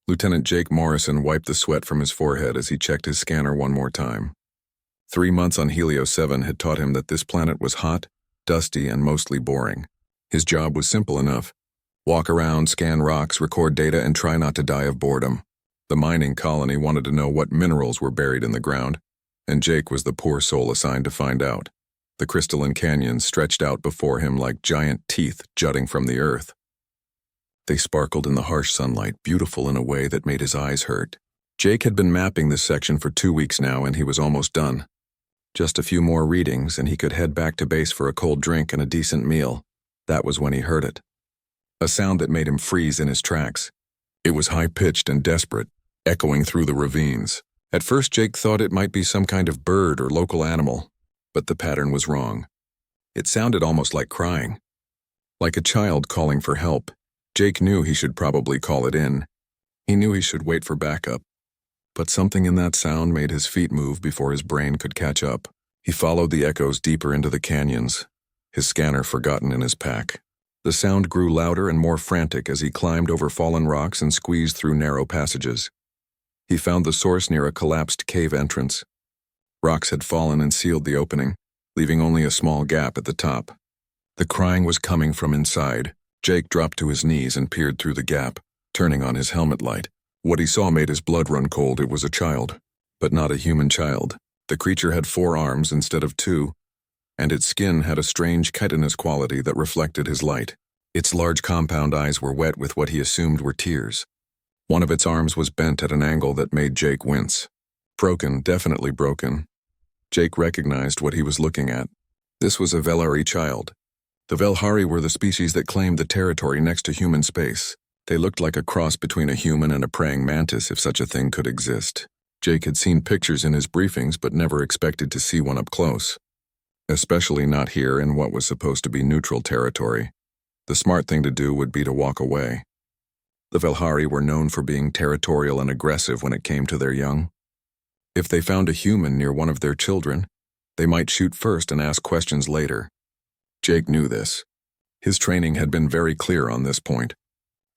Lieutenant Jake Morrison wiped the sweat from his forehead as he checked his scanner one more time. 3 months on Helio 7 had taught him that this planet was hot, dusty, and mostly boring. His job was simple enough. Walk around, scan rocks, record data, and try not to die of boredom. The mining colony wanted to know what minerals were buried in the ground, and Jake was the poor soul assigned to find out. The crystalline canyons stretched out before him like giant teeth jutting from the earth. They sparkled in the harsh sunlight, beautiful in a way that made his eyes hurt. Jake had been mapping this section for 2 weeks now, and he was almost done. Just a few more readings, and he could head back to base for a cold drink and a decent meal. That was when he heard it. A sound that made him freeze in his tracks. It was high-pitched and desperate, echoing through the ravines. At first, Jake thought it might be some kind of bird or local animal, but the pattern was wrong. It sounded almost like crying. Like a child calling for help. Jake knew he should probably call it in. He knew he should wait for backup. But something in that sound made his feet move before his brain could catch up. He followed the echoes deeper into the canyons, his scanner forgotten in his pack. The sound grew louder and more frantic as he climbed over fallen rocks and squeezed through narrow passages. He found the source near a collapsed cave entrance. Rocks had fallen and sealed the opening, leaving only a small gap at the top. The crying was coming from inside. Jake dropped to his knees and peered through the gap, turning on his helmet light. What he saw made his blood run cold. It was a child, but not a human child. The creature had 4 arms instead of 2, and its skin had a strange chitinous quality that reflected his light. Its large compound eyes were wet with what he assumed were tears. One of its arms was bent at an angle that made Jake wince. Broken, definitely broken. Jake recognized what he was looking at. This was a Velhari child. The Velhari were the species that claimed the territory next to human space. They looked like a cross between a human and a praying mantis, if such a thing could exist. Jake had seen pictures in his briefings but never expected to see one up close. Especially not here in what was supposed to be neutral territory. The smart thing to do would be to walk away. The Velhari were known for being territorial and aggressive when it came to their young. If they found a human near one of their children, they might shoot first and ask questions later. Jake knew this. His training had been very clear on this point.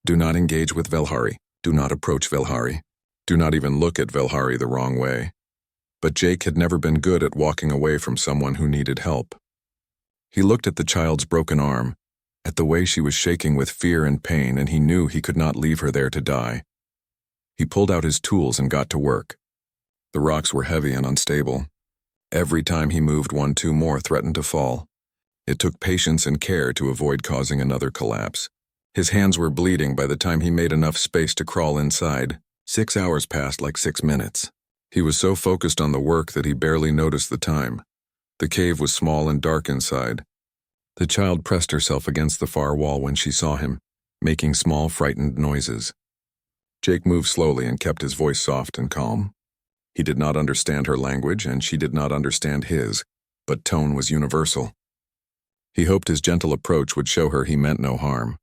Do not engage with Velhari. Do not approach Velhari. Do not even look at Velhari the wrong way. But Jake had never been good at walking away from someone who needed help. He looked at the child's broken arm, at the way she was shaking with fear and pain, and he knew he could not leave her there to die. He pulled out his tools and got to work. The rocks were heavy and unstable. Every time he moved one, 2 more threatened to fall. It took patience and care to avoid causing another collapse. His hands were bleeding by the time he made enough space to crawl inside. 6 hours passed like 6 minutes. He was so focused on the work that he barely noticed the time. The cave was small and dark inside. The child pressed herself against the far wall when she saw him, making small, frightened noises. Jake moved slowly and kept his voice soft and calm. He did not understand her language, and she did not understand his, but tone was universal. He hoped his gentle approach would show her he meant no harm.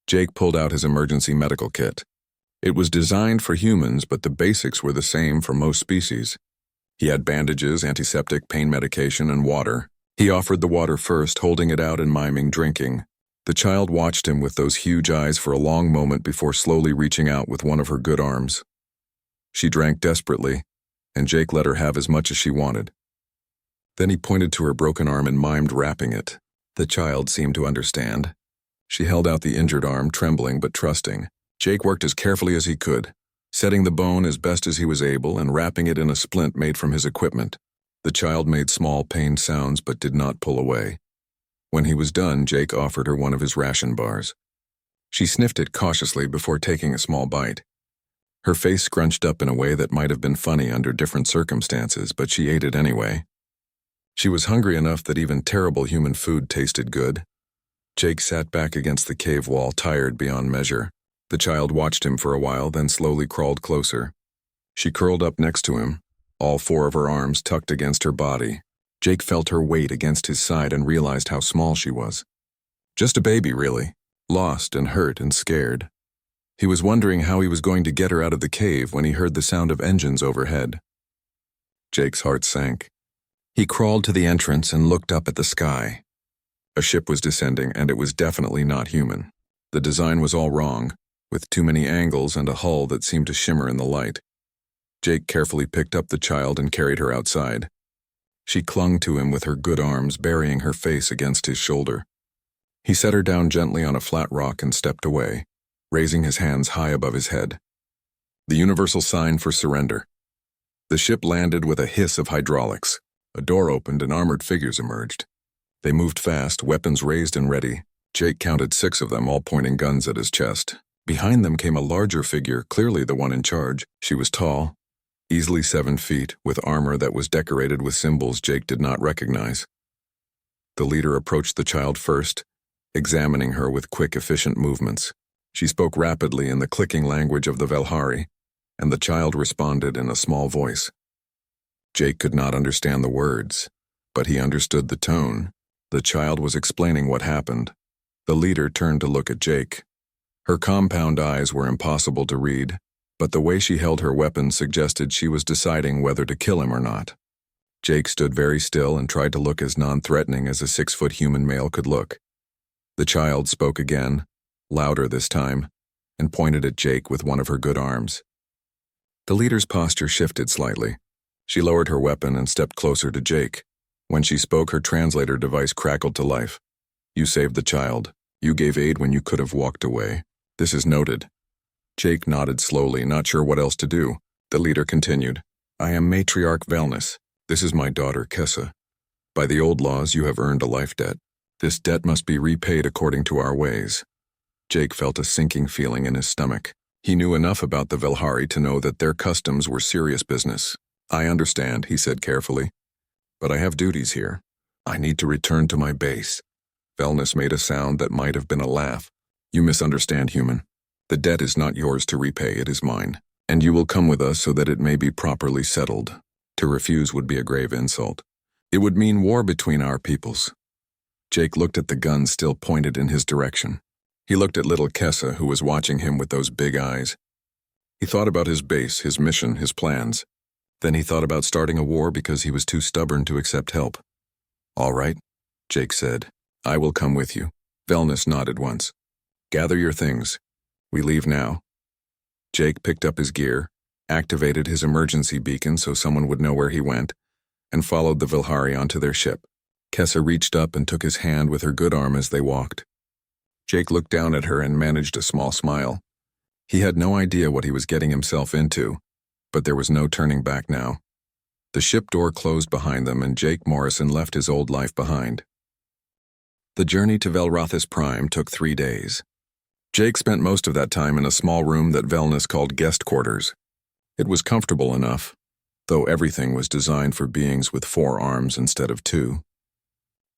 Jake pulled out his emergency medical kit. It was designed for humans, but the basics were the same for most species. He had bandages, antiseptic, pain medication, and water. He offered the water first, holding it out and miming drinking. The child watched him with those huge eyes for a long moment before slowly reaching out with one of her good arms. She drank desperately, and Jake let her have as much as she wanted. Then he pointed to her broken arm and mimed wrapping it. The child seemed to understand. She held out the injured arm, trembling but trusting. Jake worked as carefully as he could, setting the bone as best as he was able and wrapping it in a splint made from his equipment. The child made small, pained sounds but did not pull away. When he was done, Jake offered her one of his ration bars. She sniffed it cautiously before taking a small bite. Her face scrunched up in a way that might have been funny under different circumstances, but she ate it anyway. She was hungry enough that even terrible human food tasted good. Jake sat back against the cave wall, tired beyond measure. The child watched him for a while, then slowly crawled closer. She curled up next to him, all 4 of her arms tucked against her body. Jake felt her weight against his side and realized how small she was. Just a baby, really, lost and hurt and scared. He was wondering how he was going to get her out of the cave when he heard the sound of engines overhead. Jake's heart sank. He crawled to the entrance and looked up at the sky. A ship was descending, and it was definitely not human. The design was all wrong. with too many angles and a hull that seemed to shimmer in the light. Jake carefully picked up the child and carried her outside. She clung to him with her good arms, burying her face against his shoulder. He set her down gently on a flat rock and stepped away, raising his hands high above his head. The universal sign for surrender. The ship landed with a hiss of hydraulics. A door opened and armored figures emerged. They moved fast, weapons raised and ready. Jake counted 6 of them, all pointing guns at his chest. Behind them came a larger figure, clearly the one in charge. She was tall, easily 7 feet, with armor that was decorated with symbols Jake did not recognize. The leader approached the child first, examining her with quick, efficient movements. She spoke rapidly in the clicking language of the Velhari, and the child responded in a small voice. Jake could not understand the words, but he understood the tone. The child was explaining what happened. The leader turned to look at Jake. Her compound eyes were impossible to read, but the way she held her weapon suggested she was deciding whether to kill him or not. Jake stood very still and tried to look as non-threatening as a 6-foot human male could look. The child spoke again, louder this time, and pointed at Jake with one of her good arms. The leader's posture shifted slightly. She lowered her weapon and stepped closer to Jake. When she spoke, her translator device crackled to life. "You saved the child. You gave aid when you could have walked away. This is noted." Jake nodded slowly, not sure what else to do. The leader continued. "I am Matriarch Velnus. This is my daughter, Kessa. By the old laws, you have earned a life debt. This debt must be repaid according to our ways." Jake felt a sinking feeling in his stomach. He knew enough about the Velhari to know that their customs were serious business. "I understand," he said carefully. "But I have duties here. I need to return to my base." Velnus made a sound that might have been a laugh. "You misunderstand, human. The debt is not yours to repay, it is mine. And you will come with us so that it may be properly settled. To refuse would be a grave insult. It would mean war between our peoples." Jake looked at the gun still pointed in his direction. He looked at little Kessa, who was watching him with those big eyes. He thought about his base, his mission, his plans. Then he thought about starting a war because he was too stubborn to accept help. "All right," Jake said. "I will come with you." Velnus nodded once. "Gather your things. We leave now." Jake picked up his gear, activated his emergency beacon so someone would know where he went, and followed the Velhari onto their ship. Kessa reached up and took his hand with her good arm as they walked. Jake looked down at her and managed a small smile. He had no idea what he was getting himself into, but there was no turning back now. The ship door closed behind them and Jake Morrison left his old life behind. The journey to Velrothis Prime took 3 days. Jake spent most of that time in a small room that Velnus called guest quarters. It was comfortable enough, though everything was designed for beings with 4 arms instead of 2.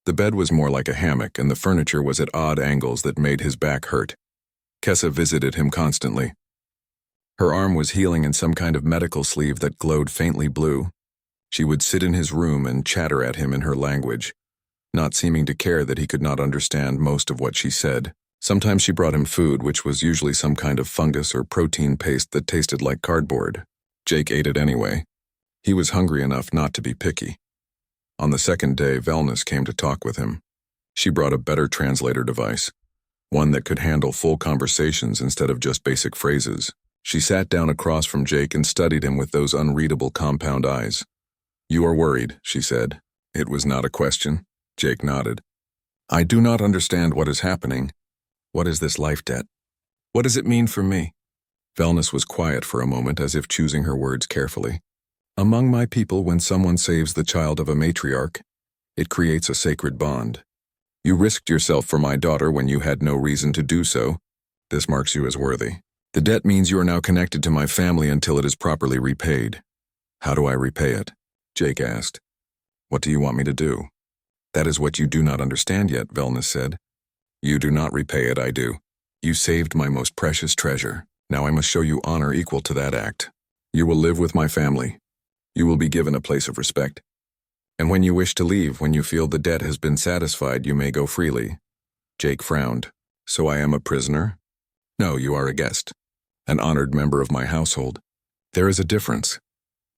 The bed was more like a hammock and the furniture was at odd angles that made his back hurt. Kessa visited him constantly. Her arm was healing in some kind of medical sleeve that glowed faintly blue. She would sit in his room and chatter at him in her language, not seeming to care that he could not understand most of what she said. Sometimes she brought him food, which was usually some kind of fungus or protein paste that tasted like cardboard. Jake ate it anyway. He was hungry enough not to be picky. On the 2nd day, Velnus came to talk with him. She brought a better translator device, one that could handle full conversations instead of just basic phrases. She sat down across from Jake and studied him with those unreadable compound eyes. "You are worried," she said. It was not a question. Jake nodded. "I do not understand what is happening. What is this life debt? What does it mean for me?" Velnus was quiet for a moment, as if choosing her words carefully. "Among my people, when someone saves the child of a matriarch, it creates a sacred bond. You risked yourself for my daughter when you had no reason to do so. This marks you as worthy. The debt means you are now connected to my family until it is properly repaid." "How do I repay it?" Jake asked. "What do you want me to do?" "That is what you do not understand yet," Velnus said. "You do not repay it, I do. You saved my most precious treasure. Now I must show you honor equal to that act. You will live with my family. You will be given a place of respect. And when you wish to leave, when you feel the debt has been satisfied, you may go freely." Jake frowned. "So I am a prisoner?" "No, you are a guest. An honored member of my household." "There is a difference."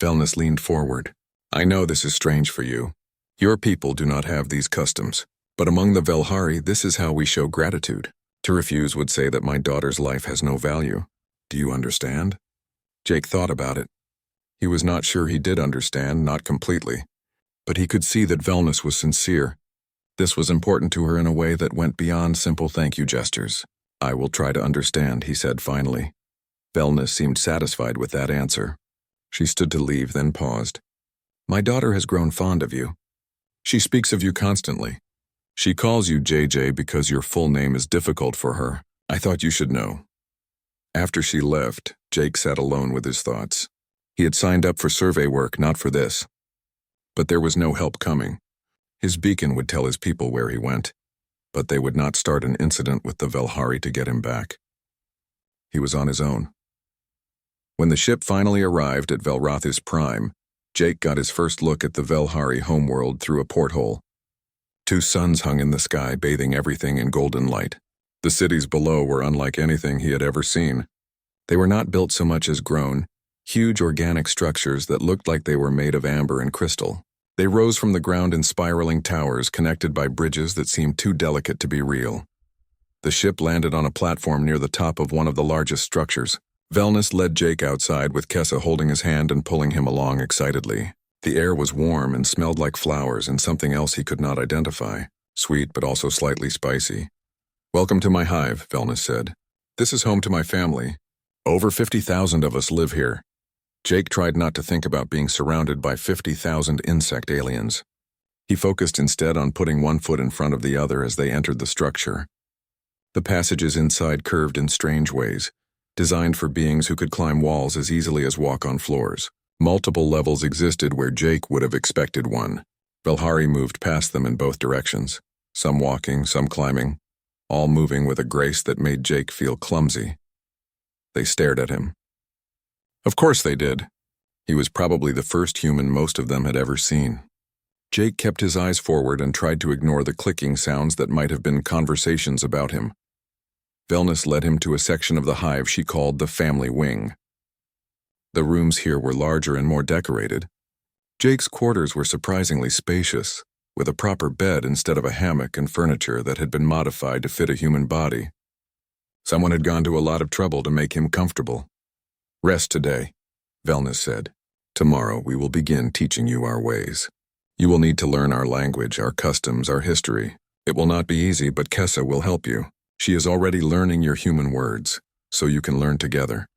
Velnus leaned forward. "I know this is strange for you. Your people do not have these customs. But among the Velhari, this is how we show gratitude. To refuse would say that my daughter's life has no value. Do you understand? Jake thought about it. He was not sure he did understand, not completely. But he could see that Velnus was sincere. This was important to her in a way that went beyond simple thank you gestures. I will try to understand, he said finally. Velnus seemed satisfied with that answer. She stood to leave, then paused. My daughter has grown fond of you. She speaks of you constantly. She calls you JJ because your full name is difficult for her. I thought you should know. After she left, Jake sat alone with his thoughts. He had signed up for survey work, not for this. But there was no help coming. His beacon would tell his people where he went, but they would not start an incident with the Velhari to get him back. He was on his own. When the ship finally arrived at Velrothis Prime, Jake got his first look at the Velhari homeworld through a porthole. 2 suns hung in the sky, bathing everything in golden light. The cities below were unlike anything he had ever seen. They were not built so much as grown, huge organic structures that looked like they were made of amber and crystal. They rose from the ground in spiraling towers connected by bridges that seemed too delicate to be real. The ship landed on a platform near the top of one of the largest structures. Velnus led Jake outside with Kessa holding his hand and pulling him along excitedly. The air was warm and smelled like flowers and something else he could not identify, sweet but also slightly spicy. Welcome to my hive, Velnus said. This is home to my family. Over 50,000 of us live here. Jake tried not to think about being surrounded by 50,000 insect aliens. He focused instead on putting one foot in front of the other as they entered the structure. The passages inside curved in strange ways, designed for beings who could climb walls as easily as walk on floors. Multiple levels existed where Jake would have expected one. Velhari moved past them in both directions, some walking, some climbing, all moving with a grace that made Jake feel clumsy. They stared at him. Of course they did. He was probably the first human most of them had ever seen. Jake kept his eyes forward and tried to ignore the clicking sounds that might have been conversations about him. Velnus led him to a section of the hive she called the family wing. The rooms here were larger and more decorated. Jake's quarters were surprisingly spacious, with a proper bed instead of a hammock and furniture that had been modified to fit a human body. Someone had gone to a lot of trouble to make him comfortable. Rest today, Velnus said. Tomorrow we will begin teaching you our ways. You will need to learn our language, our customs, our history. It will not be easy, but Kessa will help you. She is already learning your human words, so you can learn together.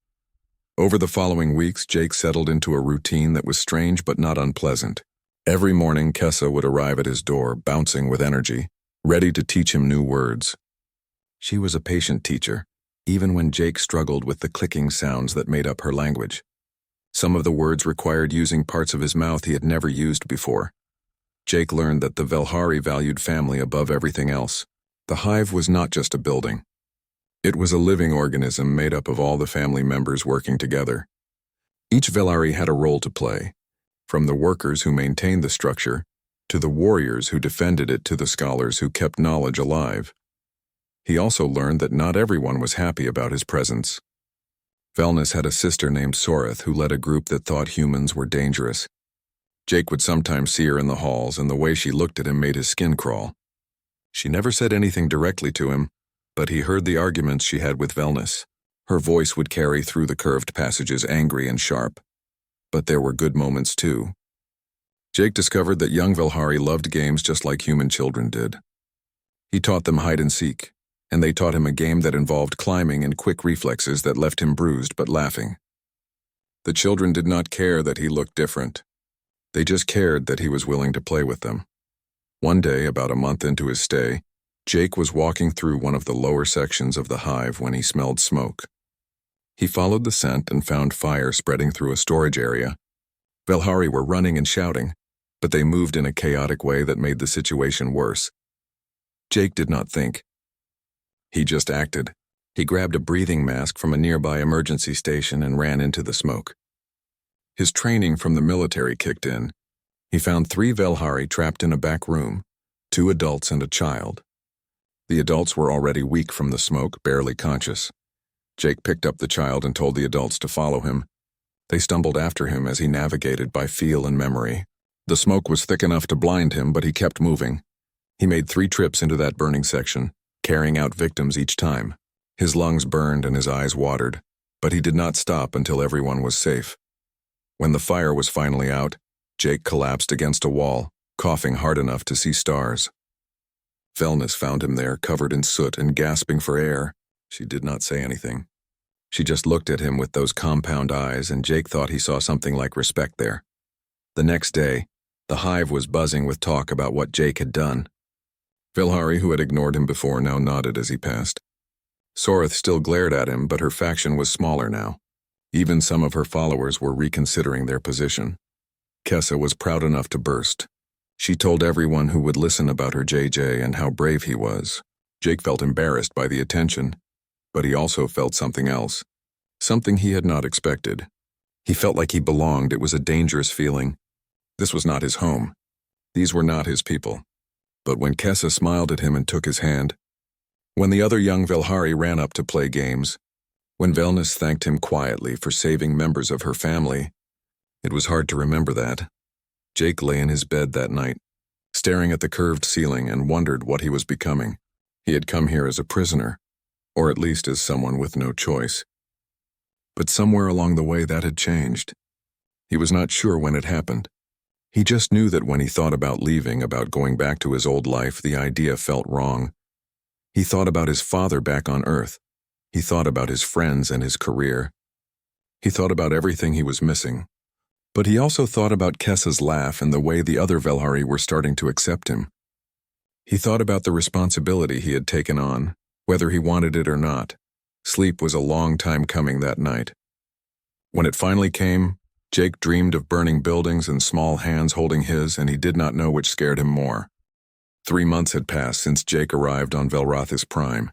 Over the following weeks, Jake settled into a routine that was strange but not unpleasant. Every morning, Kessa would arrive at his door, bouncing with energy, ready to teach him new words. She was a patient teacher, even when Jake struggled with the clicking sounds that made up her language. Some of the words required using parts of his mouth he had never used before. Jake learned that the Velhari valued family above everything else. The hive was not just a building. It was a living organism made up of all the family members working together. Each Velhari had a role to play, from the workers who maintained the structure, to the warriors who defended it, to the scholars who kept knowledge alive. He also learned that not everyone was happy about his presence. Velnus had a sister named Soreth who led a group that thought humans were dangerous. Jake would sometimes see her in the halls, and the way she looked at him made his skin crawl. She never said anything directly to him, but he heard the arguments she had with Velnus. Her voice would carry through the curved passages, angry and sharp. But there were good moments too. Jake discovered that young Velhari loved games just like human children did. He taught them hide and seek, and they taught him a game that involved climbing and quick reflexes that left him bruised but laughing. The children did not care that he looked different. They just cared that he was willing to play with them. One day, about a month into his stay, Jake was walking through one of the lower sections of the hive when he smelled smoke. He followed the scent and found fire spreading through a storage area. Velhari were running and shouting, but they moved in a chaotic way that made the situation worse. Jake did not think. He just acted. He grabbed a breathing mask from a nearby emergency station and ran into the smoke. His training from the military kicked in. He found 3 Velhari trapped in a back room, 2 adults and a child. The adults were already weak from the smoke, barely conscious. Jake picked up the child and told the adults to follow him. They stumbled after him as he navigated by feel and memory. The smoke was thick enough to blind him, but he kept moving. He made 3 trips into that burning section, carrying out victims each time. His lungs burned and his eyes watered, but he did not stop until everyone was safe. When the fire was finally out, Jake collapsed against a wall, coughing hard enough to see stars. Velnus found him there, covered in soot and gasping for air. She did not say anything. She just looked at him with those compound eyes, and Jake thought he saw something like respect there. The next day, the hive was buzzing with talk about what Jake had done. Vilhari, who had ignored him before, now nodded as he passed. Sorith still glared at him, but her faction was smaller now. Even some of her followers were reconsidering their position. Kessa was proud enough to burst. She told everyone who would listen about her JJ and how brave he was. Jake felt embarrassed by the attention, but he also felt something else. Something he had not expected. He felt like he belonged. It was a dangerous feeling. This was not his home. These were not his people. But when Kessa smiled at him and took his hand, when the other young Vilhari ran up to play games, when Velnus thanked him quietly for saving members of her family, it was hard to remember that. Jake lay in his bed that night, staring at the curved ceiling, and wondered what he was becoming. He had come here as a prisoner, or at least as someone with no choice. But somewhere along the way that had changed. He was not sure when it happened. He just knew that when he thought about leaving, about going back to his old life, the idea felt wrong. He thought about his father back on Earth. He thought about his friends and his career. He thought about everything he was missing. But he also thought about Kessa's laugh and the way the other Velhari were starting to accept him. He thought about the responsibility he had taken on, whether he wanted it or not. Sleep was a long time coming that night. When it finally came, Jake dreamed of burning buildings and small hands holding his, and he did not know which scared him more. 3 months had passed since Jake arrived on Velrothis Prime,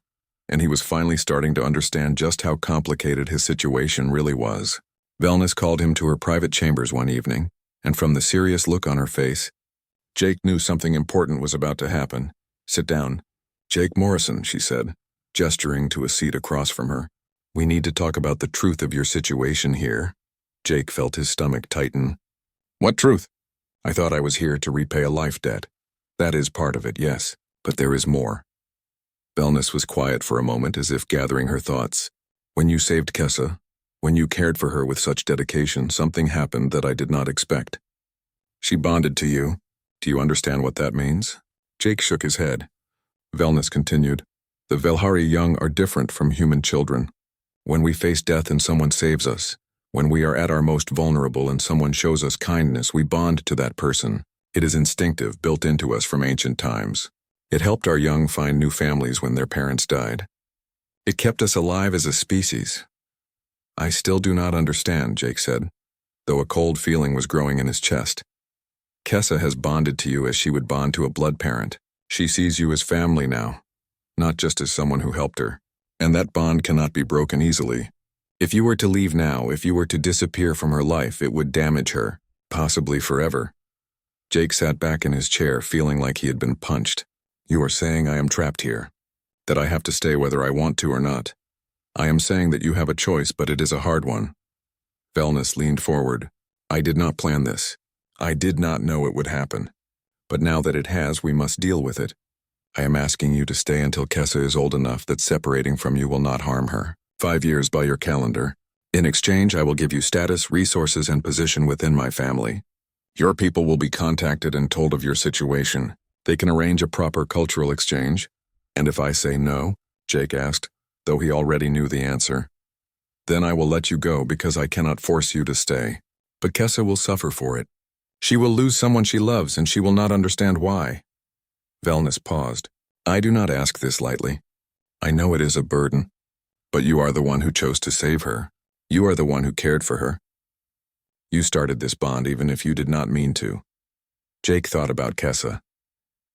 and he was finally starting to understand just how complicated his situation really was. Velnus called him to her private chambers one evening, and from the serious look on her face, Jake knew something important was about to happen. "Sit down. Jake Morrison," she said, gesturing to a seat across from her. "We need to talk about the truth of your situation here." Jake felt his stomach tighten. "What truth?" "I thought I was here to repay a life debt. That is part of it, yes, but there is more." Velnus was quiet for a moment, as if gathering her thoughts. "When you saved Kessa, when you cared for her with such dedication, something happened that I did not expect. She bonded to you. Do you understand what that means?" Jake shook his head. Velnus continued, "The Velhari young are different from human children. When we face death and someone saves us, when we are at our most vulnerable and someone shows us kindness, we bond to that person. It is instinctive, built into us from ancient times. It helped our young find new families when their parents died. It kept us alive as a species." "I still do not understand," Jake said, though a cold feeling was growing in his chest. "Kessa has bonded to you as she would bond to a blood parent. She sees you as family now, not just as someone who helped her, and that bond cannot be broken easily. If you were to leave now, if you were to disappear from her life, it would damage her, possibly forever." Jake sat back in his chair, feeling like he had been punched. "You are saying I am trapped here, that I have to stay whether I want to or not. I am saying that you have a choice, but it is a hard one." Velnus leaned forward. "I did not plan this. I did not know it would happen. But now that it has, we must deal with it. I am asking you to stay until Kessa is old enough that separating from you will not harm her. 5 years by your calendar. In exchange, I will give you status, resources, and position within my family. Your people will be contacted and told of your situation. They can arrange a proper cultural exchange." "And if I say no?" Jake asked, though he already knew the answer. "Then I will let you go because I cannot force you to stay. But Kessa will suffer for it. She will lose someone she loves, and she will not understand why." Velnus paused. "I do not ask this lightly. I know it is a burden. But you are the one who chose to save her. You are the one who cared for her. You started this bond even if you did not mean to." Jake thought about Kessa.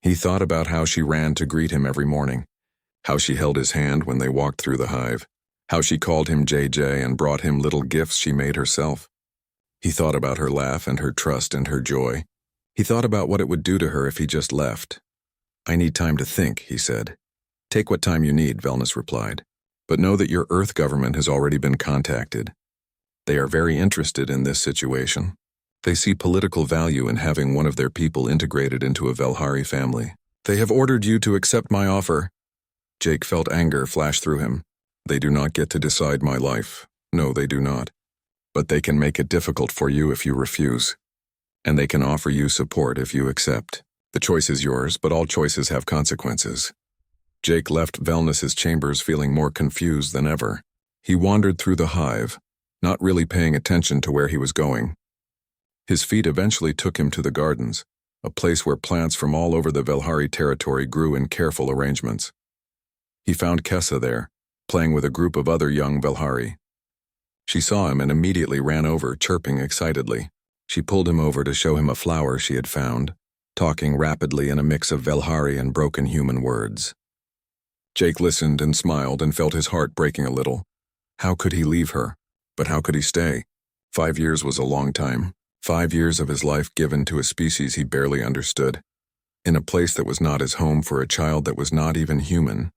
He thought about how she ran to greet him every morning, how she held his hand when they walked through the hive, how she called him JJ and brought him little gifts she made herself. He thought about her laugh and her trust and her joy. He thought about what it would do to her if he just left. "I need time to think," he said. "Take what time you need," Velnus replied. "But know that your Earth government has already been contacted. They are very interested in this situation. They see political value in having one of their people integrated into a Velhari family. They have ordered you to accept my offer." Jake felt anger flash through him. They do not get to decide my life. No, they do not. But they can make it difficult for you if you refuse. And they can offer you support if you accept. The choice is yours, but all choices have consequences. Jake left Velnus's chambers feeling more confused than ever. He wandered through the hive, not really paying attention to where he was going. His feet eventually took him to the gardens, a place where plants from all over the Velhari territory grew in careful arrangements. He found Kessa there, playing with a group of other young Velhari. She saw him and immediately ran over, chirping excitedly. She pulled him over to show him a flower she had found, talking rapidly in a mix of Velhari and broken human words. Jake listened and smiled and felt his heart breaking a little. How could he leave her? But how could he stay? 5 years was a long time. 5 years of his life given to a species he barely understood, in a place that was not his home for a child that was not even human.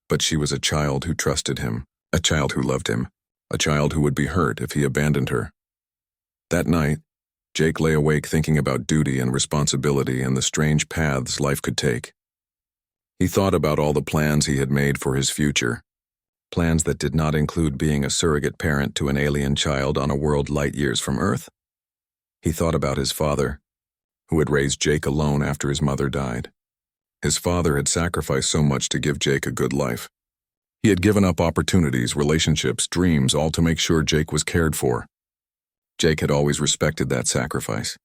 But she was a child who trusted him, a child who loved him, a child who would be hurt if he abandoned her. That night, Jake lay awake thinking about duty and responsibility and the strange paths life could take. He thought about all the plans he had made for his future, plans that did not include being a surrogate parent to an alien child on a world light years from Earth. He thought about his father, who had raised Jake alone after his mother died. His father had sacrificed so much to give Jake a good life. He had given up opportunities, relationships, dreams, all to make sure Jake was cared for. Jake had always respected that sacrifice.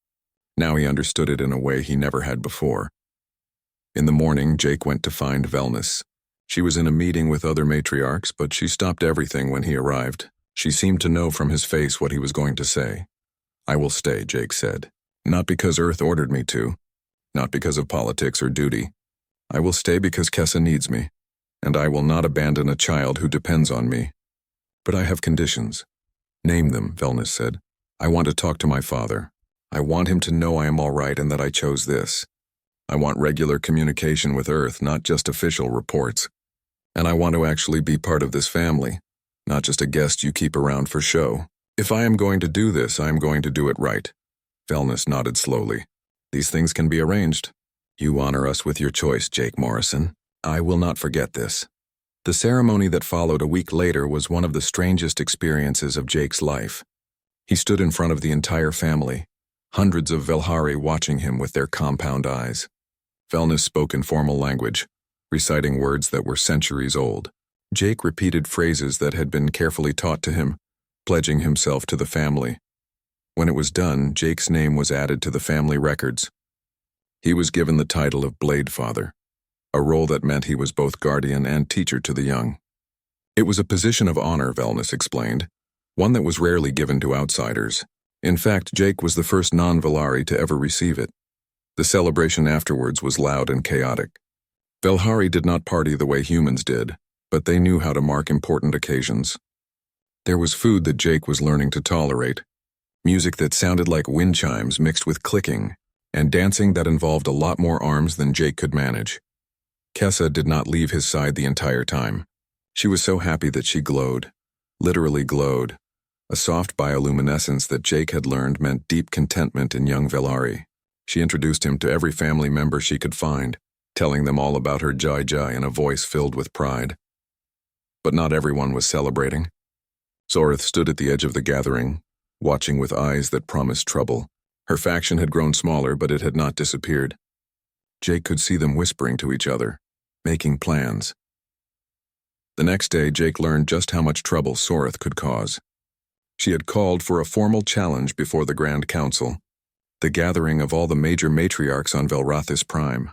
Now he understood it in a way he never had before. In the morning, Jake went to find Velnus. She was in a meeting with other matriarchs, but she stopped everything when he arrived. She seemed to know from his face what he was going to say. I will stay, Jake said. Not because Earth ordered me to. Not because of politics or duty. I will stay because Kessa needs me. And I will not abandon a child who depends on me. But I have conditions. Name them, Velnus said. I want to talk to my father. I want him to know I am all right and that I chose this. I want regular communication with Earth, not just official reports. And I want to actually be part of this family, not just a guest you keep around for show. If I am going to do this, I am going to do it right. Velnus nodded slowly. These things can be arranged. You honor us with your choice, Jake Morrison. I will not forget this. The ceremony that followed a week later was one of the strangest experiences of Jake's life. He stood in front of the entire family, hundreds of Velhari watching him with their compound eyes. Velnus spoke in formal language, reciting words that were centuries old. Jake repeated phrases that had been carefully taught to him, pledging himself to the family. When it was done, Jake's name was added to the family records. He was given the title of Blade Father, a role that meant he was both guardian and teacher to the young. It was a position of honor, Velnus explained, one that was rarely given to outsiders. In fact, Jake was the first non-Velhari to ever receive it. The celebration afterwards was loud and chaotic. Velhari did not party the way humans did, but they knew how to mark important occasions. There was food that Jake was learning to tolerate, music that sounded like wind chimes mixed with clicking, and dancing that involved a lot more arms than Jake could manage. Kessa did not leave his side the entire time. She was so happy that she glowed, literally glowed, a soft bioluminescence that Jake had learned meant deep contentment in young Velhari. She introduced him to every family member she could find, telling them all about her Jai Jai in a voice filled with pride. But not everyone was celebrating. Zorith stood at the edge of the gathering, watching with eyes that promised trouble. Her faction had grown smaller, but it had not disappeared. Jake could see them whispering to each other, making plans. The next day, Jake learned just how much trouble Zorith could cause. She had called for a formal challenge before the Grand Council, the gathering of all the major matriarchs on Velrathis Prime.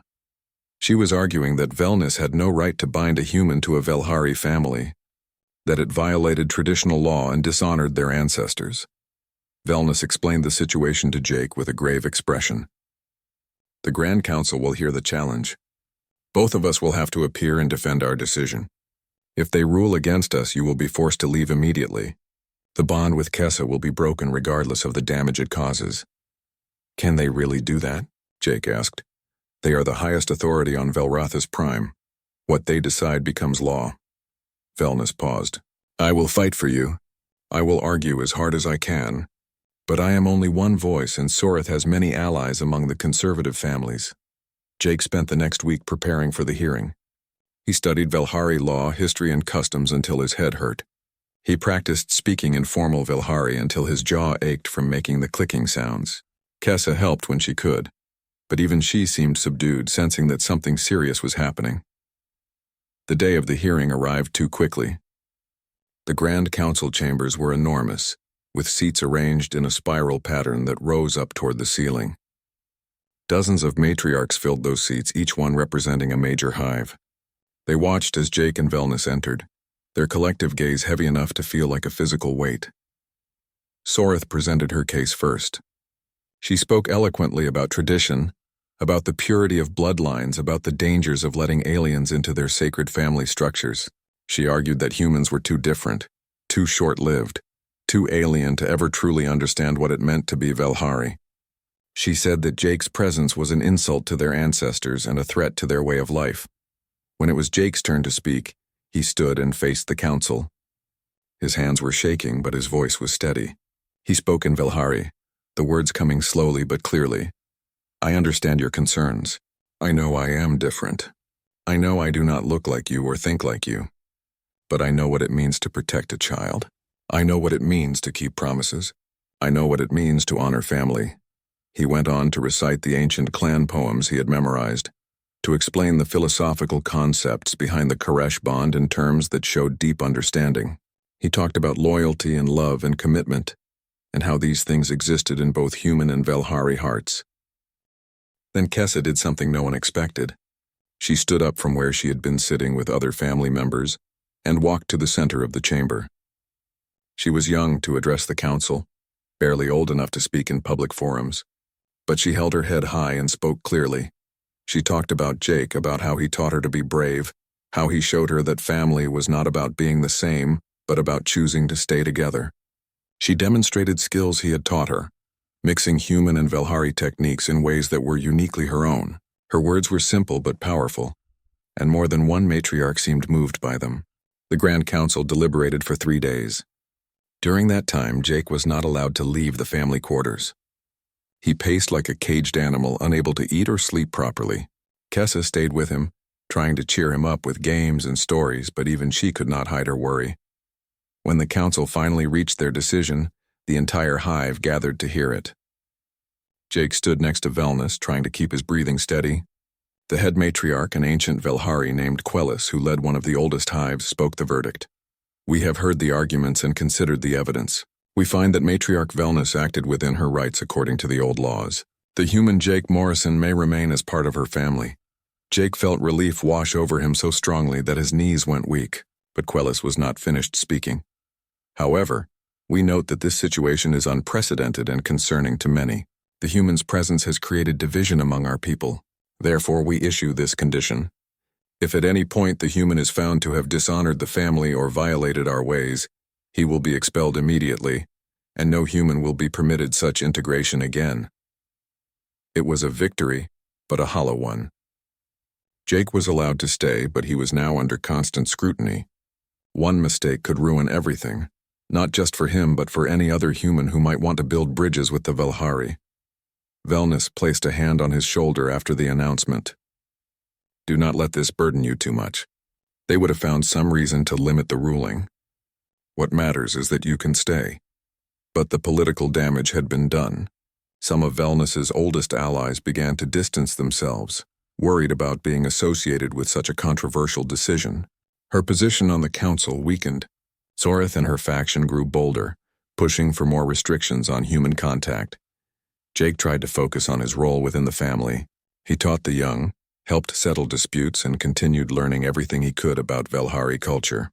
She was arguing that Velnus had no right to bind a human to a Velhari family, that it violated traditional law and dishonored their ancestors. Velnus explained the situation to Jake with a grave expression. The Grand Council will hear the challenge. Both of us will have to appear and defend our decision. If they rule against us, you will be forced to leave immediately. The bond with Kessa will be broken regardless of the damage it causes. Can they really do that? Jake asked. They are the highest authority on Velrathis Prime. What they decide becomes law. Velnus paused. I will fight for you. I will argue as hard as I can. But I am only one voice, and Zorith has many allies among the conservative families. Jake spent the next week preparing for the hearing. He studied Velhari law, history, and customs until his head hurt. He practiced speaking in formal Velhari until his jaw ached from making the clicking sounds. Kessa helped when she could, but even she seemed subdued, sensing that something serious was happening. The day of the hearing arrived too quickly. The Grand Council chambers were enormous, with seats arranged in a spiral pattern that rose up toward the ceiling. Dozens of matriarchs filled those seats, each one representing a major hive. They watched as Jake and Velnus entered, their collective gaze heavy enough to feel like a physical weight. Sorith presented her case first. She spoke eloquently about tradition, about the purity of bloodlines, about the dangers of letting aliens into their sacred family structures. She argued that humans were too different, too short-lived, too alien to ever truly understand what it meant to be Velhari. She said that Jake's presence was an insult to their ancestors and a threat to their way of life. When it was Jake's turn to speak, he stood and faced the council. His hands were shaking, but his voice was steady. He spoke in Velhari, the words coming slowly but clearly. I understand your concerns. I know I am different. I know I do not look like you or think like you. But I know what it means to protect a child. I know what it means to keep promises. I know what it means to honor family. He went on to recite the ancient clan poems he had memorized, to explain the philosophical concepts behind the Koresh bond in terms that showed deep understanding. He talked about loyalty and love and commitment, and how these things existed in both human and Velhari hearts. Then Kessa did something no one expected. She stood up from where she had been sitting with other family members and walked to the center of the chamber. She was young to address the council, barely old enough to speak in public forums, but she held her head high and spoke clearly. She talked about Jake, about how he taught her to be brave, how he showed her that family was not about being the same, but about choosing to stay together. She demonstrated skills he had taught her, mixing human and Velhari techniques in ways that were uniquely her own. Her words were simple but powerful, and more than one matriarch seemed moved by them. The Grand Council deliberated for 3 days. During that time, Jake was not allowed to leave the family quarters. He paced like a caged animal, unable to eat or sleep properly. Kessa stayed with him, trying to cheer him up with games and stories, but even she could not hide her worry. When the council finally reached their decision, the entire hive gathered to hear it. Jake stood next to Velnus, trying to keep his breathing steady. The head matriarch, an ancient Velhari named Quellis, who led one of the oldest hives, spoke the verdict. We have heard the arguments and considered the evidence. We find that matriarch Velnus acted within her rights according to the old laws. The human Jake Morrison may remain as part of her family. Jake felt relief wash over him so strongly that his knees went weak, but Quellis was not finished speaking. However, we note that this situation is unprecedented and concerning to many. The human's presence has created division among our people. Therefore, we issue this condition. If at any point the human is found to have dishonored the family or violated our ways, he will be expelled immediately, and no human will be permitted such integration again. It was a victory, but a hollow one. Jake was allowed to stay, but he was now under constant scrutiny. One mistake could ruin everything, not just for him but for any other human who might want to build bridges with the Velhari. Velnus placed a hand on his shoulder after the announcement. Do not let this burden you too much. They would have found some reason to limit the ruling. What matters is that you can stay. But the political damage had been done. Some of Velnus's oldest allies began to distance themselves, worried about being associated with such a controversial decision. Her position on the council weakened. Sorith and her faction grew bolder, pushing for more restrictions on human contact. Jake tried to focus on his role within the family. He taught the young, helped settle disputes, and continued learning everything he could about Velhari culture.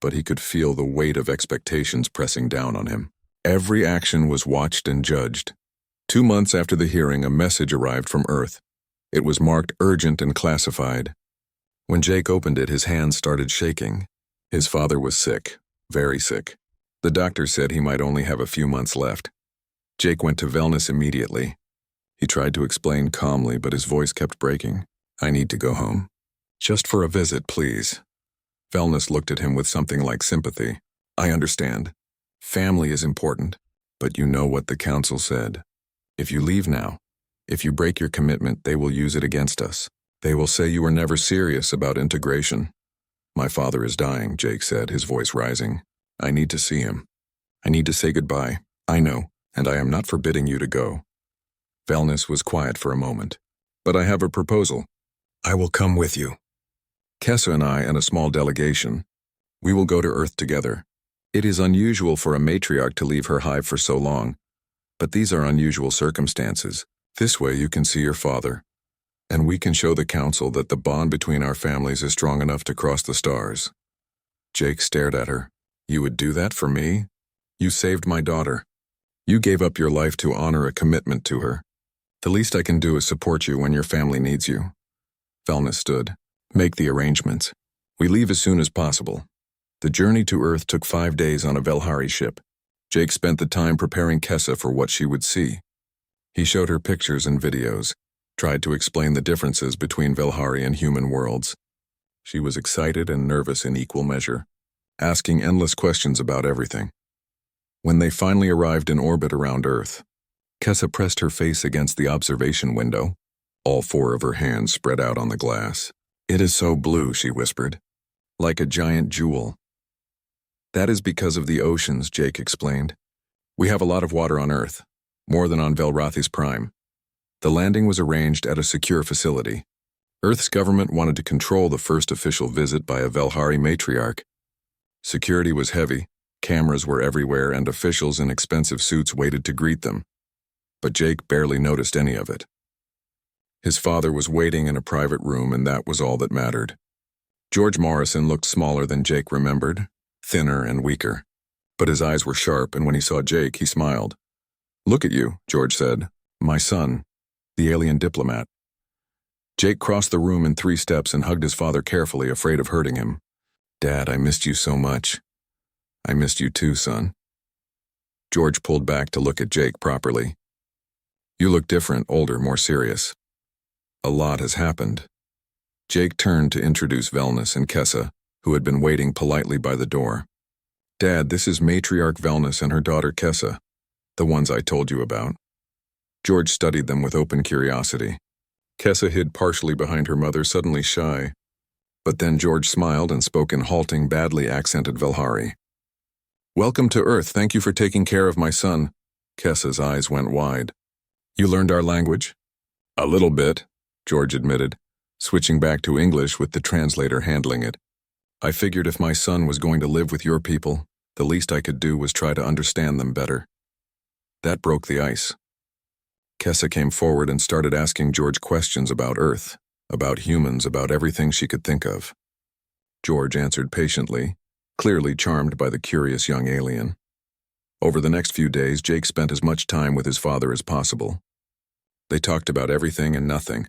But he could feel the weight of expectations pressing down on him. Every action was watched and judged. 2 months after the hearing, a message arrived from Earth. It was marked urgent and classified. When Jake opened it, his hands started shaking. His father was sick, very sick. The doctor said he might only have a few months left. Jake went to Velnus immediately. He tried to explain calmly, but his voice kept breaking. I need to go home. Just for a visit, please. Velnus looked at him with something like sympathy. I understand. Family is important, but you know what the council said. If you leave now, if you break your commitment, they will use it against us. They will say you were never serious about integration. My father is dying, Jake said, his voice rising. I need to see him. I need to say goodbye. I know, and I am not forbidding you to go. Valnus was quiet for a moment. But I have a proposal. I will come with you. Kessa and I and a small delegation. We will go to Earth together. It is unusual for a matriarch to leave her hive for so long, but these are unusual circumstances. This way you can see your father, and we can show the council that the bond between our families is strong enough to cross the stars. Jake stared at her. You would do that for me? You saved my daughter. You gave up your life to honor a commitment to her. The least I can do is support you when your family needs you. Valnus stood. Make the arrangements. We leave as soon as possible. The journey to Earth took 5 days on a Velhari ship. Jake spent the time preparing Kessa for what she would see. He showed her pictures and videos, tried to explain the differences between Velhari and human worlds. She was excited and nervous in equal measure, asking endless questions about everything. When they finally arrived in orbit around Earth, Kessa pressed her face against the observation window, all 4 of her hands spread out on the glass. It is so blue, she whispered, like a giant jewel. That is because of the oceans, Jake explained. We have a lot of water on Earth, more than on Velrathis Prime. The landing was arranged at a secure facility. Earth's government wanted to control the first official visit by a Velhari matriarch. Security was heavy, cameras were everywhere, and officials in expensive suits waited to greet them. But Jake barely noticed any of it. His father was waiting in a private room, and that was all that mattered. George Morrison looked smaller than Jake remembered, thinner and weaker. But his eyes were sharp, and when he saw Jake, he smiled. Look at you, George said. My son, the alien diplomat. Jake crossed the room in 3 steps and hugged his father carefully, afraid of hurting him. Dad, I missed you so much. I missed you too, son. George pulled back to look at Jake properly. You look different, older, more serious. A lot has happened. Jake turned to introduce Valnus and Kessa, who had been waiting politely by the door. Dad, this is Matriarch Valnus and her daughter Kessa, the ones I told you about. George studied them with open curiosity. Kessa hid partially behind her mother, suddenly shy. But then George smiled and spoke in halting, badly accented Velhari. Welcome to Earth, thank you for taking care of my son. Kessa's eyes went wide. You learned our language? A little bit, George admitted, switching back to English with the translator handling it. I figured if my son was going to live with your people, the least I could do was try to understand them better. That broke the ice. Kessa came forward and started asking George questions about Earth, about humans, about everything she could think of. George answered patiently, clearly charmed by the curious young alien. Over the next few days, Jake spent as much time with his father as possible. They talked about everything and nothing.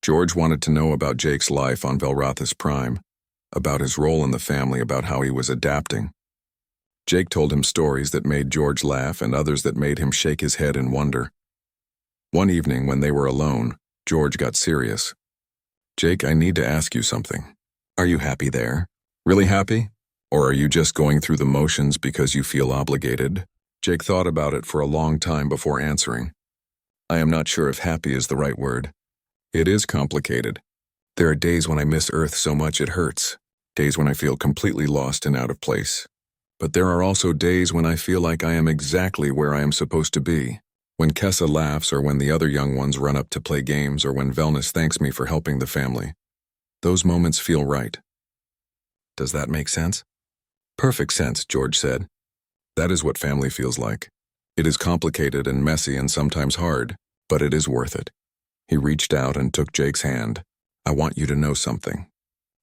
George wanted to know about Jake's life on Velrathis Prime, about his role in the family, about how he was adapting. Jake told him stories that made George laugh and others that made him shake his head in wonder. One evening, when they were alone, George got serious. Jake, I need to ask you something. Are you happy there? Really happy? Or are you just going through the motions because you feel obligated? Jake thought about it for a long time before answering. I am not sure if happy is the right word. It is complicated. There are days when I miss Earth so much it hurts, days when I feel completely lost and out of place. But there are also days when I feel like I am exactly where I am supposed to be. When Kessa laughs, or when the other young ones run up to play games, or when Valnus thanks me for helping the family. Those moments feel right. Does that make sense? Perfect sense, George said. That is what family feels like. It is complicated and messy and sometimes hard, but it is worth it. He reached out and took Jake's hand. I want you to know something.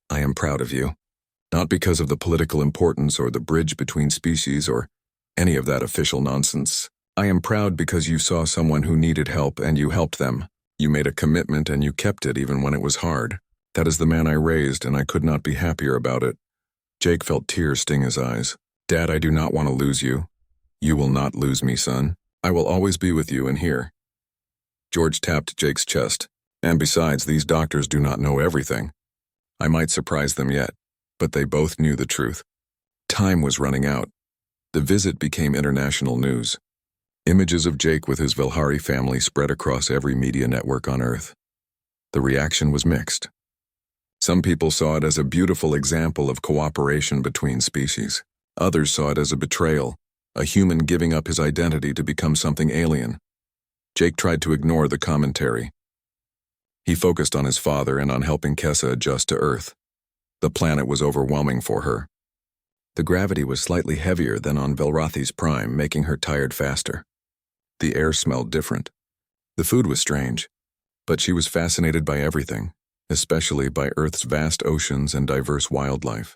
I am proud of you. Not because of the political importance or the bridge between species or any of that official nonsense. I am proud because you saw someone who needed help and you helped them. You made a commitment and you kept it even when it was hard. That is the man I raised, and I could not be happier about it. Jake felt tears sting his eyes. Dad, I do not want to lose you. You will not lose me, son. I will always be with you and here. George tapped Jake's chest. And besides, these doctors do not know everything. I might surprise them yet, but they both knew the truth. Time was running out. The visit became international news. Images of Jake with his Velhari family spread across every media network on Earth. The reaction was mixed. Some people saw it as a beautiful example of cooperation between species. Others saw it as a betrayal, a human giving up his identity to become something alien. Jake tried to ignore the commentary. He focused on his father and on helping Kessa adjust to Earth. The planet was overwhelming for her. The gravity was slightly heavier than on Velrathi's prime, making her tired faster. The air smelled different. The food was strange, but she was fascinated by everything, especially by Earth's vast oceans and diverse wildlife.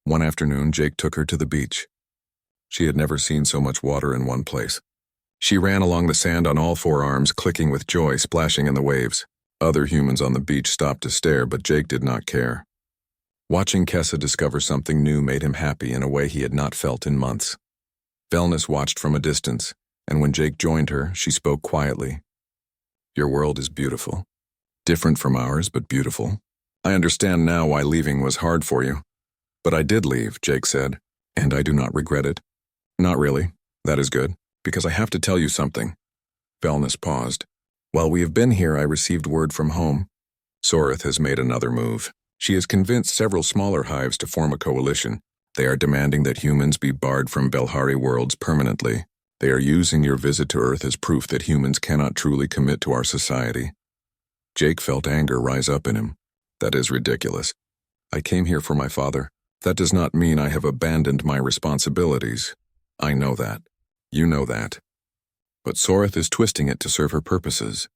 One afternoon, Jake took her to the beach. She had never seen so much water in one place. She ran along the sand on all four arms, clicking with joy, splashing in the waves. Other humans on the beach stopped to stare, but Jake did not care. Watching Kessa discover something new made him happy in a way he had not felt in months. Velnus watched from a distance, and when Jake joined her, she spoke quietly. "Your world is beautiful. Different from ours, but beautiful. I understand now why leaving was hard for you. But I did leave," Jake said, "and I do not regret it." "Not really. That is good, because I have to tell you something." Velnus paused. "While we have been here, I received word from home. Sorith has made another move. She has convinced several smaller hives to form a coalition. They are demanding that humans be barred from Belhari worlds permanently. They are using your visit to Earth as proof that humans cannot truly commit to our society." Jake felt anger rise up in him. "That is ridiculous. I came here for my father. That does not mean I have abandoned my responsibilities. I know that. You know that. But Sorith is twisting it to serve her purposes.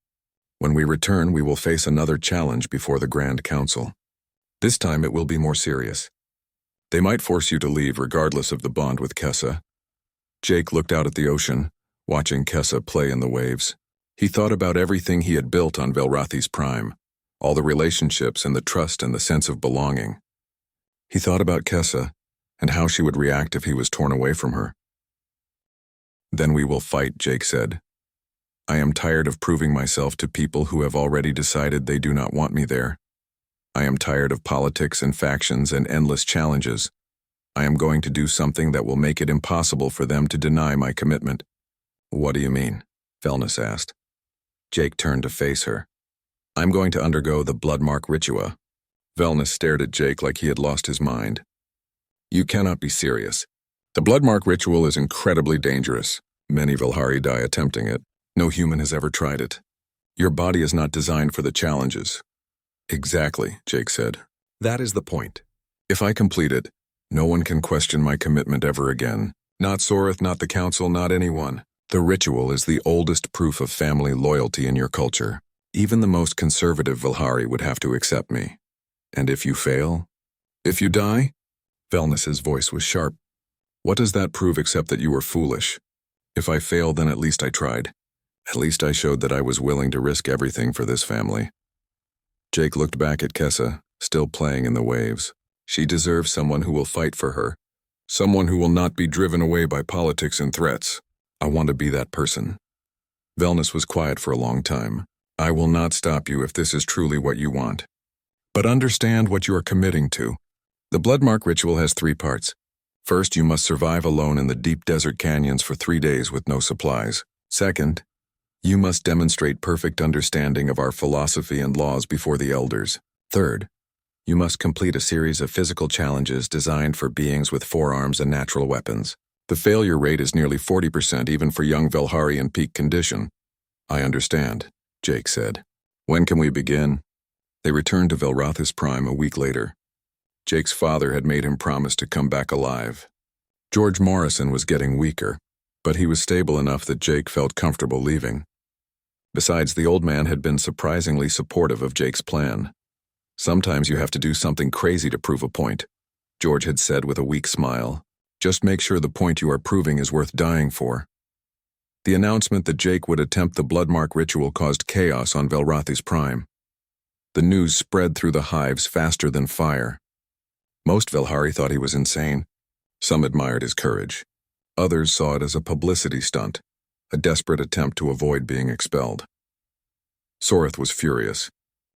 When we return, we will face another challenge before the Grand Council. This time it will be more serious. They might force you to leave regardless of the bond with Kessa." Jake looked out at the ocean, watching Kessa play in the waves. He thought about everything he had built on Velrathi's prime, all the relationships and the trust and the sense of belonging. He thought about Kessa and how she would react if he was torn away from her. "Then we will fight," Jake said. "I am tired of proving myself to people who have already decided they do not want me there. I am tired of politics and factions and endless challenges. I am going to do something that will make it impossible for them to deny my commitment." "What do you mean?" Velnus asked. Jake turned to face her. "I'm going to undergo the Bloodmark Ritual." Velnus stared at Jake like he had lost his mind. "You cannot be serious. The Bloodmark Ritual is incredibly dangerous. Many Velhari die attempting it. No human has ever tried it. Your body is not designed for the challenges." "Exactly," Jake said. "That is the point. If I complete it, no one can question my commitment ever again. Not Sorith, not the Council, not anyone. The ritual is the oldest proof of family loyalty in your culture. Even the most conservative Velhari would have to accept me. And if you fail? If you die?" Velnus's voice was sharp. "What does that prove except that you were foolish? If I fail, then at least I tried. At least I showed that I was willing to risk everything for this family." Jake looked back at Kessa, still playing in the waves. She deserves someone who will fight for her. Someone who will not be driven away by politics and threats. I want to be that person. Velnus was quiet for a long time. "I will not stop you if this is truly what you want. But understand what you are committing to. The Bloodmark Ritual has 3 parts. First, you must survive alone in the deep desert canyons for 3 days with no supplies. Second, you must demonstrate perfect understanding of our philosophy and laws before the elders. Third, you must complete a series of physical challenges designed for beings with 4 arms and natural weapons. The failure rate is nearly 40% even for young Velhari in peak condition." "I understand," Jake said. "When can we begin?" They returned to Velrathi's prime a week later. Jake's father had made him promise to come back alive. George Morrison was getting weaker, but he was stable enough that Jake felt comfortable leaving. Besides, the old man had been surprisingly supportive of Jake's plan. "Sometimes you have to do something crazy to prove a point," George had said with a weak smile. "Just make sure the point you are proving is worth dying for." The announcement that Jake would attempt the Bloodmark Ritual caused chaos on Velrathi's prime. The news spread through the hives faster than fire. Most Velhari thought he was insane. Some admired his courage. Others saw it as a publicity stunt, a desperate attempt to avoid being expelled. Sorith was furious.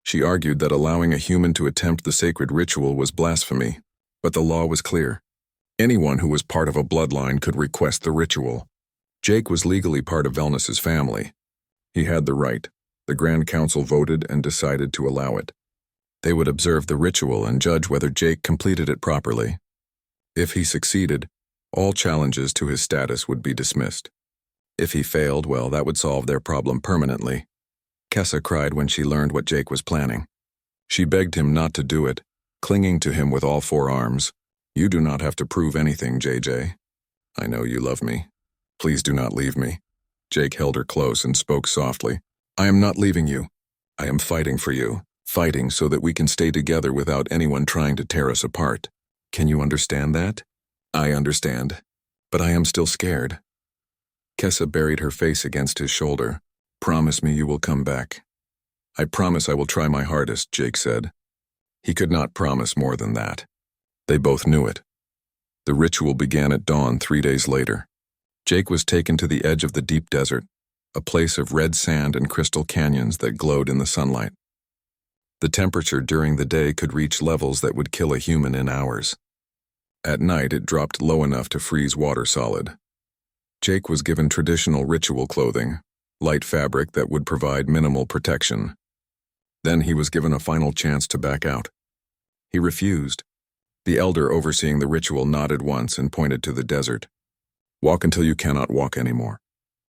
She argued that allowing a human to attempt the sacred ritual was blasphemy, but the law was clear. Anyone who was part of a bloodline could request the ritual. Jake was legally part of Velnus's family. He had the right. The Grand Council voted and decided to allow it. They would observe the ritual and judge whether Jake completed it properly. If he succeeded, all challenges to his status would be dismissed. If he failed, well, that would solve their problem permanently. Kessa cried when she learned what Jake was planning. She begged him not to do it, clinging to him with all four arms. "You do not have to prove anything, JJ. I know you love me. Please do not leave me." Jake held her close and spoke softly. "I am not leaving you. I am fighting for you, fighting so that we can stay together without anyone trying to tear us apart. Can you understand that?" "I understand, but I am still scared." Kessa buried her face against his shoulder. "Promise me you will come back." "I promise I will try my hardest," Jake said. He could not promise more than that. They both knew it. The ritual began at dawn 3 days later. Jake was taken to the edge of the deep desert, a place of red sand and crystal canyons that glowed in the sunlight. The temperature during the day could reach levels that would kill a human in hours. At night, it dropped low enough to freeze water solid. Jake was given traditional ritual clothing, light fabric that would provide minimal protection. Then he was given a final chance to back out. He refused. The elder overseeing the ritual nodded once and pointed to the desert. "Walk until you cannot walk anymore.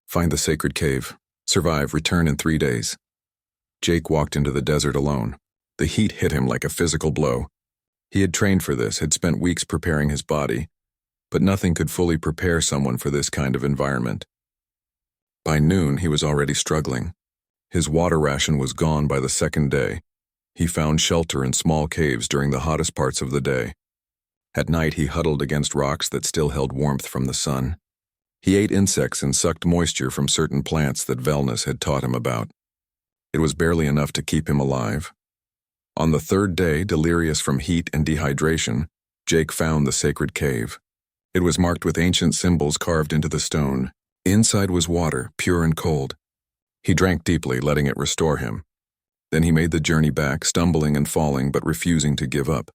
Find the sacred cave. Survive, return in 3 days." Jake walked into the desert alone. The heat hit him like a physical blow. He had trained for this, had spent weeks preparing his body, but nothing could fully prepare someone for this kind of environment. By noon, he was already struggling. His water ration was gone by the second day. He found shelter in small caves during the hottest parts of the day. At night, he huddled against rocks that still held warmth from the sun. He ate insects and sucked moisture from certain plants that Velnus had taught him about. It was barely enough to keep him alive. On the third day, delirious from heat and dehydration, Jake found the sacred cave. It was marked with ancient symbols carved into the stone. Inside was water, pure and cold. He drank deeply, letting it restore him. Then he made the journey back, stumbling and falling but refusing to give up.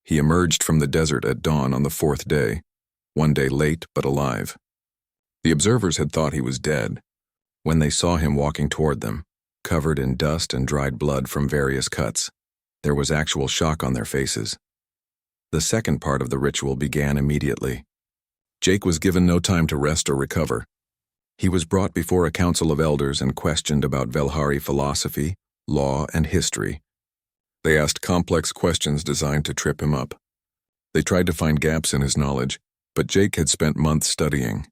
He emerged from the desert at dawn on the 4th day, 1 day late but alive. The observers had thought he was dead. When they saw him walking toward them, covered in dust and dried blood from various cuts, there was actual shock on their faces. The second part of the ritual began immediately. Jake was given no time to rest or recover. He was brought before a council of elders and questioned about Velhari philosophy, law, and history. They asked complex questions designed to trip him up. They tried to find gaps in his knowledge, but Jake had spent months studying.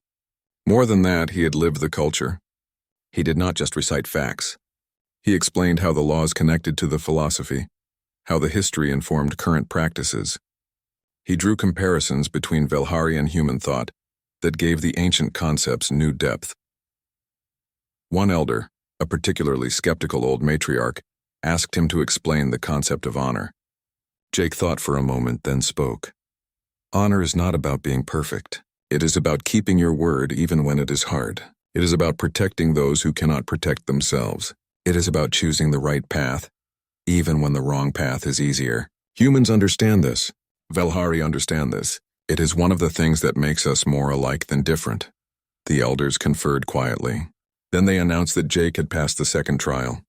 More than that, he had lived the culture. He did not just recite facts. He explained how the laws connected to the philosophy, how the history informed current practices. He drew comparisons between Velhari and human thought that gave the ancient concepts new depth. One elder, a particularly skeptical old matriarch, asked him to explain the concept of honor. Jake thought for a moment, then spoke. "Honor is not about being perfect. It is about keeping your word even when it is hard. It is about protecting those who cannot protect themselves. It is about choosing the right path, even when the wrong path is easier. Humans understand this. Velhari understand this. It is one of the things that makes us more alike than different." The elders conferred quietly. Then they announced that Jake had passed the second trial.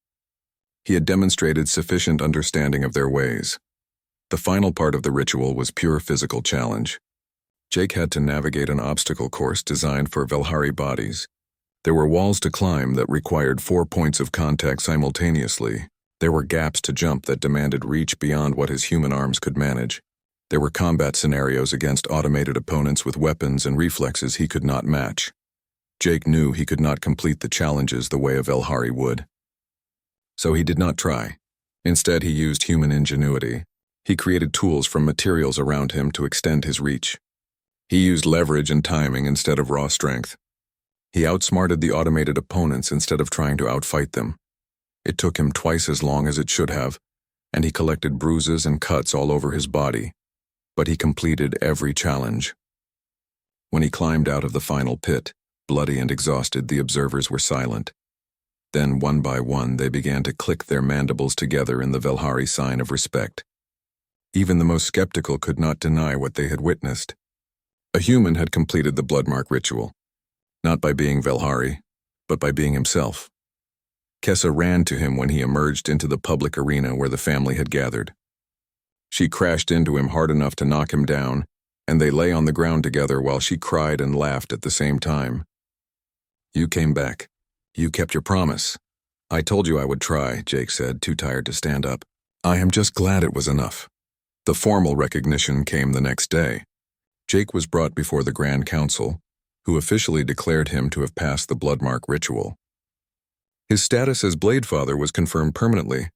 He had demonstrated sufficient understanding of their ways. The final part of the ritual was pure physical challenge. Jake had to navigate an obstacle course designed for Velhari bodies. There were walls to climb that required 4 points of contact simultaneously. There were gaps to jump that demanded reach beyond what his human arms could manage. There were combat scenarios against automated opponents with weapons and reflexes he could not match. Jake knew he could not complete the challenges the way a Velhari would. So he did not try. Instead, he used human ingenuity. He created tools from materials around him to extend his reach. He used leverage and timing instead of raw strength. He outsmarted the automated opponents instead of trying to outfight them. It took him twice as long as it should have, and he collected bruises and cuts all over his body. But he completed every challenge. When he climbed out of the final pit, bloody and exhausted, the observers were silent. Then, one by one, they began to click their mandibles together in the Velhari sign of respect. Even the most skeptical could not deny what they had witnessed. A human had completed the bloodmark ritual, not by being Velhari, but by being himself. Kessa ran to him when he emerged into the public arena where the family had gathered. She crashed into him hard enough to knock him down, and they lay on the ground together while she cried and laughed at the same time. "You came back. You kept your promise." "I told you I would try," Jake said, too tired to stand up. "I am just glad it was enough." The formal recognition came the next day. Jake was brought before the Grand Council, who officially declared him to have passed the Bloodmark ritual. His status as Bladefather was confirmed permanently.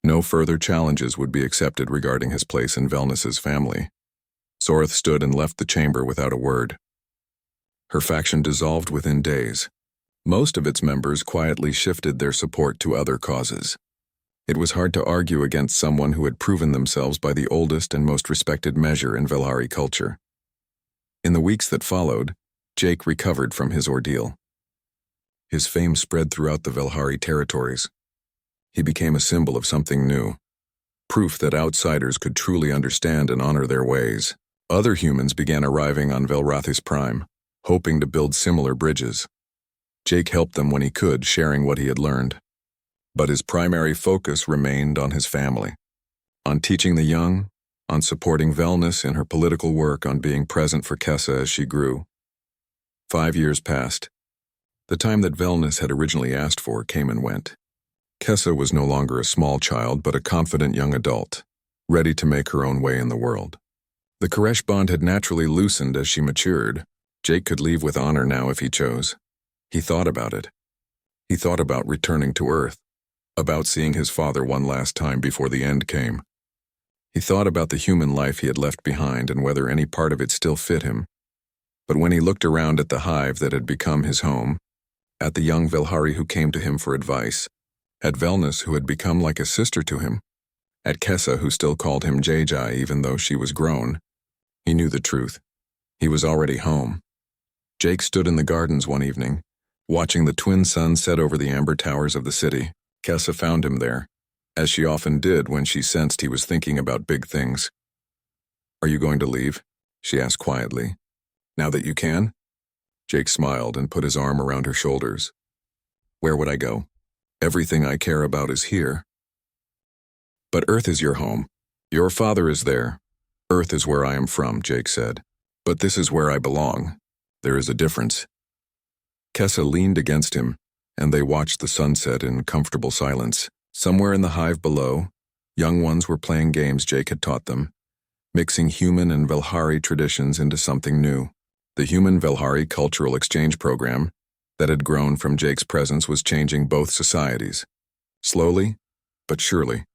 No further challenges would be accepted regarding his place in Velnus's family. Soreth stood and left the chamber without a word. Her faction dissolved within days. Most of its members quietly shifted their support to other causes. It was hard to argue against someone who had proven themselves by the oldest and most respected measure in Velhari culture. In the weeks that followed, Jake recovered from his ordeal. His fame spread throughout the Velhari territories. He became a symbol of something new, proof that outsiders could truly understand and honor their ways. Other humans began arriving on Velrathis Prime, hoping to build similar bridges. Jake helped them when he could, sharing what he had learned. But his primary focus remained on his family, on teaching the young, on supporting Velnus in her political work, on being present for Kessa as she grew. 5 years passed. The time that Velnus had originally asked for came and went. Kessa was no longer a small child, but a confident young adult, ready to make her own way in the world. The Koresh bond had naturally loosened as she matured. Jake could leave with honor now if he chose. He thought about it. He thought about returning to Earth, about seeing his father one last time before the end came. He thought about the human life he had left behind and whether any part of it still fit him. But when he looked around at the hive that had become his home, at the young Velhari who came to him for advice, at Velnus who had become like a sister to him, at Kessa who still called him Jai even though she was grown, he knew the truth. He was already home. Jake stood in the gardens one evening, watching the twin suns set over the amber towers of the city. Kessa found him there, as she often did when she sensed he was thinking about big things. "Are you going to leave?" she asked quietly. "Now that you can?" Jake smiled and put his arm around her shoulders. "Where would I go? Everything I care about is here." "But Earth is your home. Your father is there. Earth is where I am from," Jake said. "But this is where I belong. There is a difference." Kessa leaned against him, and they watched the sunset in comfortable silence. Somewhere in the hive below, young ones were playing games Jake had taught them, mixing human and Velhari traditions into something new. The Human Velhari Cultural Exchange Program that had grown from Jake's presence was changing both societies. Slowly, but surely.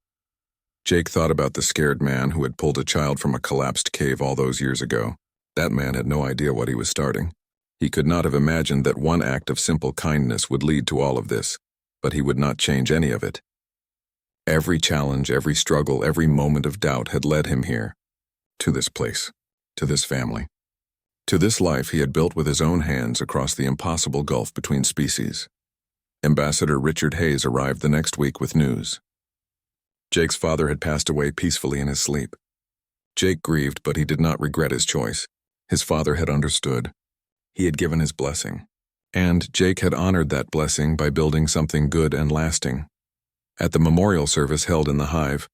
Jake thought about the scared man who had pulled a child from a collapsed cave all those years ago. That man had no idea what he was starting. He could not have imagined that one act of simple kindness would lead to all of this, but he would not change any of it. Every challenge, every struggle, every moment of doubt had led him here, to this place, to this family, to this life he had built with his own hands across the impossible gulf between species. Ambassador Richard Hayes arrived the next week with news. Jake's father had passed away peacefully in his sleep. Jake grieved, but he did not regret his choice. His father had understood. He had given his blessing. And Jake had honored that blessing by building something good and lasting. At the memorial service held in the hive,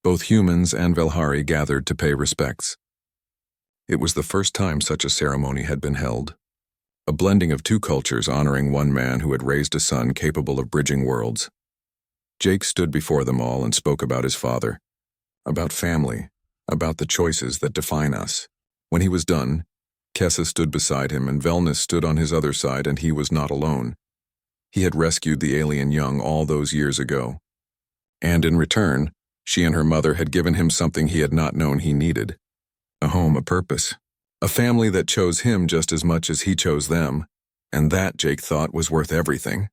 both humans and Velhari gathered to pay respects. It was the first time such a ceremony had been held. A blending of two cultures honoring one man who had raised a son capable of bridging worlds. Jake stood before them all and spoke about his father, about family, about the choices that define us. When he was done, Kessa stood beside him and Velnus stood on his other side, and he was not alone. He had rescued the alien young all those years ago. And in return, she and her mother had given him something he had not known he needed. A home, a purpose. A family that chose him just as much as he chose them. And that, Jake thought, was worth everything.